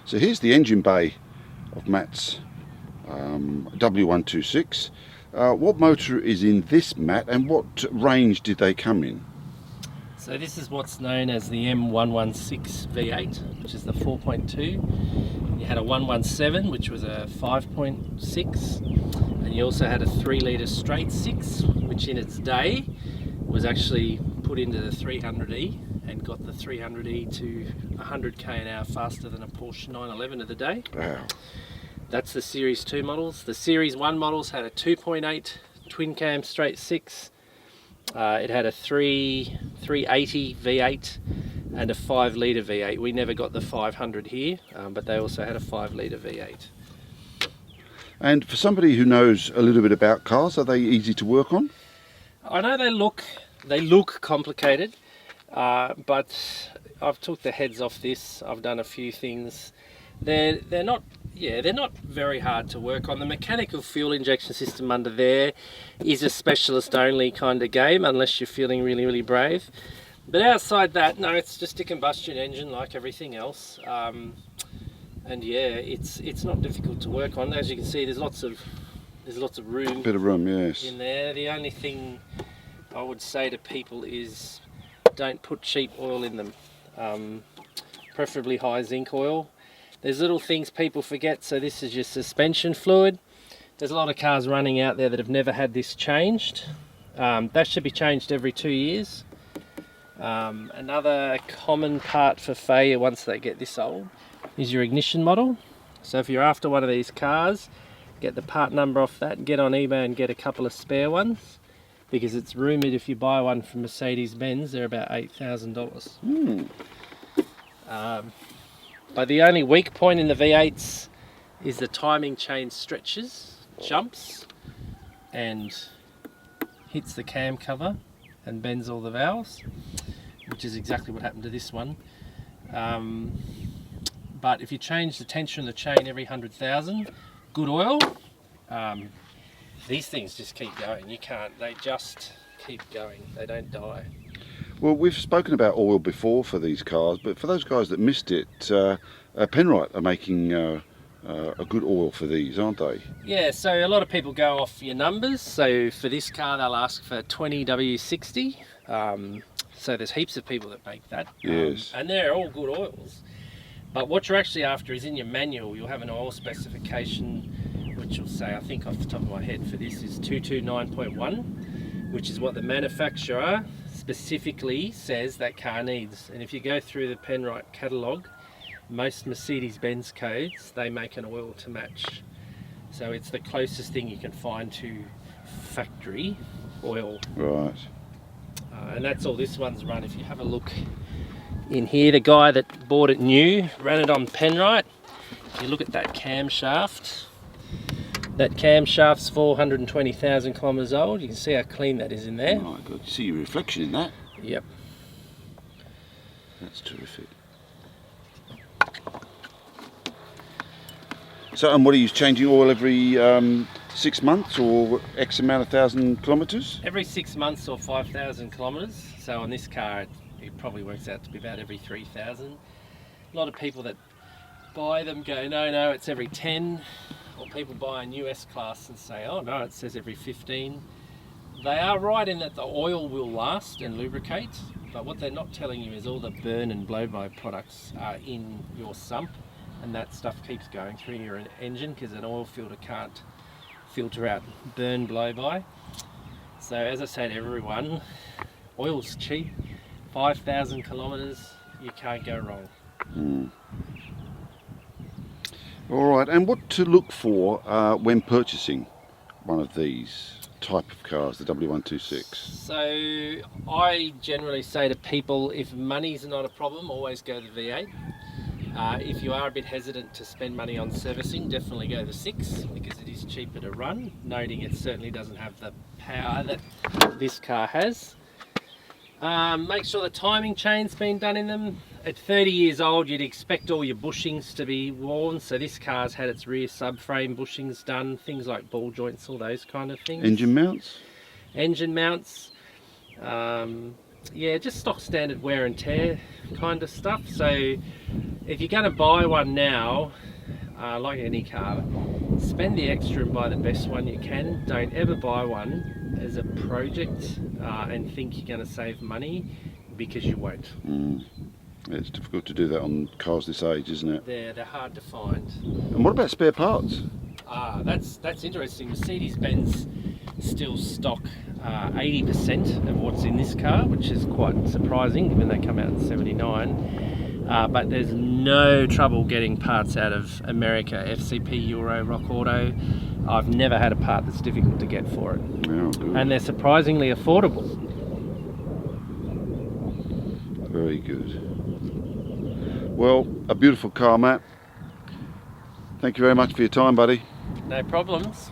So here's the engine bay of Matt's W126. What motor is in this, Matt, and what range did they come in? So this is what's known as the M116 V8, which is the 4.2. You had a 117, which was a 5.6, and you also had a 3-litre straight 6, which in its day was actually put into the 300E and got the 300E to 100k an hour faster than a Porsche 911 of the day. Wow. That's the Series 2 models. The Series 1 models had a 2.8 twin cam straight 6. It had a 380 V8 and a 5-litre V8. We never got the 500 here, but they also had a 5-litre V8. And for somebody who knows a little bit about cars, are they easy to work on? I know they look complicated, but I've took the heads off this. I've done a few things. They're not very hard to work on. The mechanical fuel injection system under there is a specialist only kind of game, unless you're feeling really, really brave. But outside that, no, it's just a combustion engine like everything else. And yeah, it's not difficult to work on. As you can see, there's lots of room. Bit of room, yes. In there. The only thing I would say to people is don't put cheap oil in them. Preferably high zinc oil. There's little things people forget. So this is your suspension fluid. There's a lot of cars running out there that have never had this changed. That should be changed every 2 years. Another common part for failure once they get this old is your ignition model. So if you're after one of these cars, get the part number off that and get on eBay and get a couple of spare ones, because it's rumoured if you buy one from Mercedes-Benz they're about $8,000. But the only weak point in the V8s is the timing chain stretches, jumps, and hits the cam cover and bends all the valves, which is exactly what happened to this one. But if you change the tension of the chain every 100,000, good oil, these things just keep going. They just keep going. They don't die. Well, we've spoken about oil before for these cars, but for those guys that missed it, Penrite are making a good oil for these, aren't they? Yeah, so a lot of people go off your numbers. So for this car, they'll ask for 20 W60. So there's heaps of people that make that. Yes. And they're all good oils. But what you're actually after is in your manual, you'll have an oil specification, which will say, I think off the top of my head for this is 229.1, which is what the manufacturer specifically says that car needs. And if you go through the Penrite catalogue, most Mercedes-Benz codes, they make an oil to match. So it's the closest thing you can find to factory oil. Right. And that's all this one's run. If you have a look in here, the guy that bought it new ran it on Penrite. If you look at that camshaft, that camshaft's 420,000 kilometres old. You can see how clean that is in there. Oh my God, you see your reflection in that? Yep. That's terrific. So, and what are you changing oil every 6 months or X amount of 1,000 kilometres? Every 6 months or 5,000 kilometres. So on this car, it probably works out to be about every 3,000. A lot of people that buy them go, no, it's every 10. Or people buy a new S-Class and say, oh no, it says every 15. They are right in that the oil will last and lubricate, but what they're not telling you is all the burn and blow-by products are in your sump, and that stuff keeps going through your engine because an oil filter can't filter out burn blow-by. So as I say to everyone, oil's cheap, 5,000 kilometres, you can't go wrong. All right, and what to look for when purchasing one of these type of cars, the W126? So I generally say to people, if money's not a problem, always go the V8. If you are a bit hesitant to spend money on servicing, definitely go the 6 because it is cheaper to run, noting it certainly doesn't have the power that this car has. Make sure the timing chain's been done in them. At 30 years old, you'd expect all your bushings to be worn, so this car's had its rear subframe bushings done, things like ball joints, all those kind of things. Engine mounts? Engine mounts. Yeah, just stock standard wear and tear kind of stuff. So if you're going to buy one now, like any car, spend the extra and buy the best one you can. Don't ever buy one as a project and think you're going to save money, because you won't. It's difficult to do that on cars this age, isn't it? They're hard to find. And what about spare parts? That's interesting. Mercedes-Benz still stock 80% of what's in this car, which is quite surprising given they come out in '79. But there's no trouble getting parts out of America, FCP, Euro, Rock Auto. I've never had a part that's difficult to get for it. Oh, good. And they're surprisingly affordable. Very good. Well, a beautiful car, Matt. Thank you very much for your time, buddy. No problems.